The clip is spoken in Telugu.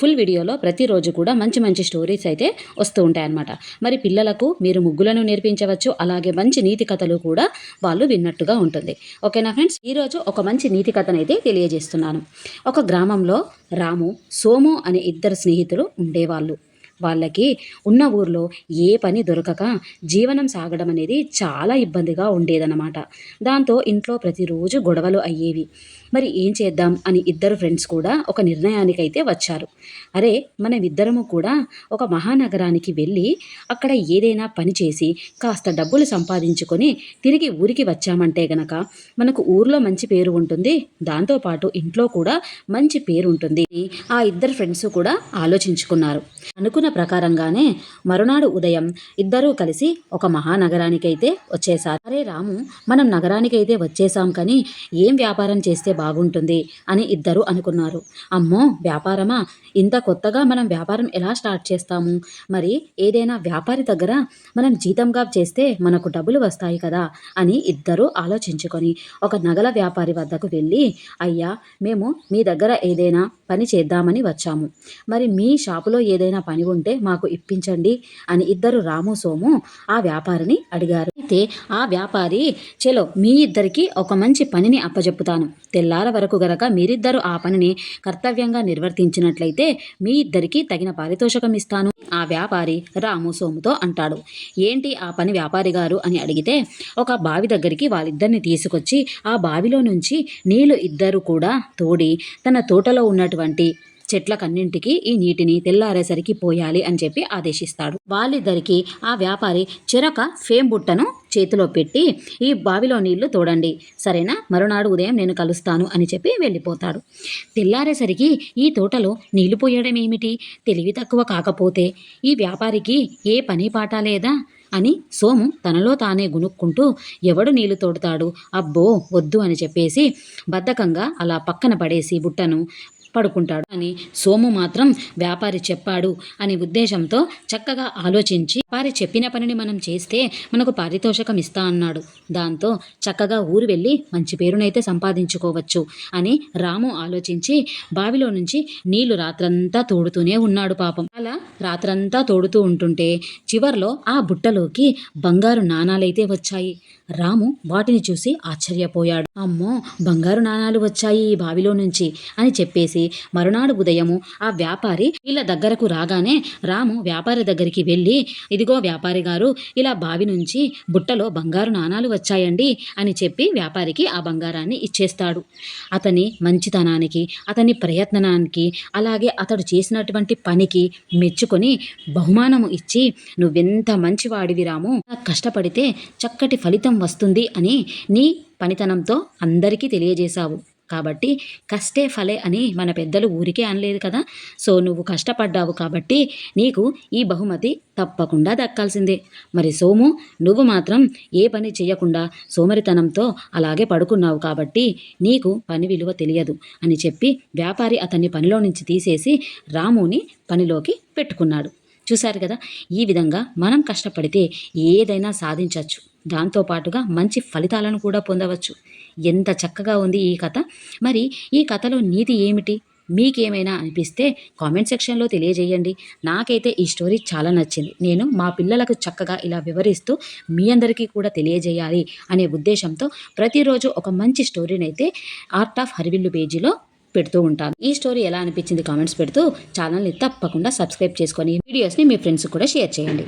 ఫుల్ వీడియోలో ప్రతిరోజు కూడా మంచి మంచి స్టోరీస్ అయితే వస్తూ ఉంటాయన్నమాట. మరి పిల్లలకు మీరు ముగ్గులను నేర్పించవచ్చు, అలాగే మంచి నీతి కథలు కూడా వాళ్ళు విన్నట్టుగా ఉంటుంది. ఓకేనా ఫ్రెండ్స్, ఈరోజు ఒక మంచి నీతి కథనైతే తెలియజేస్తున్నాను. ఒక గ్రామంలో రాము, సోము అనే ఇద్దరు స్నేహితులు ఉండేవాళ్ళు. వాళ్ళకి ఉన్న ఊర్లో ఏ పని దొరకక జీవనం సాగడం అనేది చాలా ఇబ్బందిగా ఉండేదన్నమాట. దాంతో ఇంట్లో ప్రతిరోజు గొడవలు అయ్యేవి. మరి ఏం చేద్దాం అని ఇద్దరు ఫ్రెండ్స్ కూడా ఒక నిర్ణయానికైతే వచ్చారు. అరే, మనమిద్దరము కూడా ఒక మహానగరానికి వెళ్ళి అక్కడ ఏదైనా పని చేసి కాస్త డబ్బులు సంపాదించుకొని తిరిగి ఊరికి వచ్చామంటే గనక మనకు ఊర్లో మంచి పేరు ఉంటుంది, దాంతోపాటు ఇంట్లో కూడా మంచి పేరు ఉంటుంది. ఆ ఇద్దరు ఫ్రెండ్స్ కూడా ఆలోచించుకున్నారు. అనుకున్న ప్రకారంగానే మరునాడు ఉదయం ఇద్దరూ కలిసి ఒక మహానగరానికైతే వచ్చేశారు. అరే రాము, మనం నగరానికైతే వచ్చేసాం, కానీ ఏం వ్యాపారం చేస్తే బాగుంటుంది అని ఇద్దరు అనుకున్నారు. అమ్మో, వ్యాపారమా? ఇంత కొత్తగా మనం వ్యాపారం ఎలా స్టార్ట్ చేస్తాము? మరి ఏదైనా వ్యాపారి దగ్గర మనం జీతంగా చేస్తే మనకు డబ్బులు వస్తాయి కదా అని ఇద్దరు ఆలోచించుకొని ఒక నగల వ్యాపారి వద్దకు వెళ్ళి, అయ్యా, మేము మీ దగ్గర ఏదైనా పని చేద్దామని వచ్చాము. మరి మీ షాపులో ఏదైనా పని ఉంటే మాకు ఇప్పించండి అని ఇద్దరు రాము, సోము ఆ వ్యాపారిని అడిగారు. అయితే ఆ వ్యాపారి, చలో మీ ఇద్దరికి ఒక మంచి పనిని అప్పజెప్పుతాను, తెల్లార వరకు గనక మీరిద్దరు ఆ పనిని కర్తవ్యంగా నిర్వర్తించినట్లయితే మీ ఇద్దరికి తగిన పారితోషికం ఇస్తాను ఆ వ్యాపారి రాము సోముతో అంటాడు. ఏంటి ఆ పని వ్యాపారి గారు అని అడిగితే, ఒక బావి దగ్గరికి వాళ్ళిద్దరిని తీసుకొచ్చి ఆ బావిలో నుంచి నీళ్లు ఇద్దరు కూడా తోడి తన తోటలో ఉన్నటువంటి చెట్లకన్నింటికి ఈ నీటిని తెల్లారేసరికి పోయాలి అని చెప్పి ఆదేశిస్తాడు. వాళ్ళిద్దరికి ఆ వ్యాపారి చెరొక ఫేమ్ బుట్టను చేతిలో పెట్టి, ఈ బావిలో నీళ్లు తోడండి, సరేనా, మరునాడు ఉదయం నేను కలుస్తాను అని చెప్పి వెళ్ళిపోతాడు. తెల్లారేసరికి ఈ తోటలో నీళ్లు పోయడం ఏమిటి, తెలివి తక్కువ కాకపోతే ఈ వ్యాపారికి ఏ పని పాట లేదా అని సోము తనలో తానే గునుక్కుంటూ, ఎవడు నీళ్లు తోడుతాడు, అబ్బో వద్దు అని చెప్పేసి బద్ధకంగా అలా పక్కన పడేసి బుట్టను పడుకుంటాడు. అని సోము మాత్రం వ్యాపారి చెప్పాడు అనే ఉద్దేశంతో చక్కగా ఆలోచించి, వ్యాపారి చెప్పిన పనిని మనం చేస్తే మనకు పారితోషికం ఇస్తా అన్నాడు, దాంతో చక్కగా ఊరు వెళ్ళి మంచి పేరునైతే సంపాదించుకోవచ్చు అని రాము ఆలోచించి బావిలో నుంచి నీళ్లు రాత్రంతా తోడుతూనే ఉన్నాడు. పాపం అలా రాత్రంతా తోడుతూ ఉంటుంటే చివర్లో ఆ బుట్టలోకి బంగారు నాణాలైతే వచ్చాయి. రాము వాటిని చూసి ఆశ్చర్యపోయాడు. అమ్మో, బంగారు నాణాలు వచ్చాయి ఈ బావిలో నుంచి అని చెప్పేసి మరునాడు ఉదయము ఆ వ్యాపారి వీళ్ళ దగ్గరకు రాగానే రాము వ్యాపారి దగ్గరికి వెళ్ళి, ఇదిగో వ్యాపారి గారు, ఇలా బావి నుంచి బుట్టలో బంగారు నాణాలు వచ్చాయండి అని చెప్పి వ్యాపారికి ఆ బంగారాన్ని ఇచ్చేస్తాడు. అతని మంచితనానికి, అతని ప్రయత్నానికి, అలాగే అతడు చేసినటువంటి పనికి మెచ్చుకొని బహుమానము ఇచ్చి, నువ్వెంత మంచివాడివి రాము, కష్టపడితే చక్కటి ఫలితం వస్తుంది అని నీ పనితనంతో అందరికీ తెలియజేశావు, కాబట్టి కష్టే ఫలే అని మన పెద్దలు ఊరికే అనలేదు కదా, సో నువ్వు కష్టపడ్డావు కాబట్టి నీకు ఈ బహుమతి తప్పకుండా దక్కాల్సిందే. మరి సోము, నువ్వు మాత్రం ఏ పని చేయకుండా సోమరితనంతో అలాగే పడుకున్నావు కాబట్టి నీకు పని విలువ తెలియదు అని చెప్పి వ్యాపారి అతన్ని పనిలో నుంచి తీసేసి రాముని పనిలోకి పెట్టుకున్నాడు. చూశారు కదా, ఈ విధంగా మనం కష్టపడితే ఏదైనా సాధించవచ్చు, దాంతోపాటుగా మంచి ఫలితాలను కూడా పొందవచ్చు. ఎంత చక్కగా ఉంది ఈ కథ. మరి ఈ కథలో నీతి ఏమిటి, మీకేమైనా అనిపిస్తే కామెంట్ సెక్షన్లో తెలియజేయండి. నాకైతే ఈ స్టోరీ చాలా నచ్చింది. నేను మా పిల్లలకు చక్కగా ఇలా వివరిస్తూ మీ అందరికీ కూడా తెలియజేయాలి అనే ఉద్దేశంతో ప్రతిరోజు ఒక మంచి స్టోరీని అయితే ఆర్ట్ ఆఫ్ హరివిల్లు పేజీలో పెడుతూ ఉంటాను. ఈ స్టోరీ ఎలా అనిపించింది కామెంట్స్ పెడుతూ ఛానల్ని తప్పకుండా సబ్స్క్రైబ్ చేసుకొని వీడియోస్ని మీ ఫ్రెండ్స్ కూడా షేర్ చేయండి.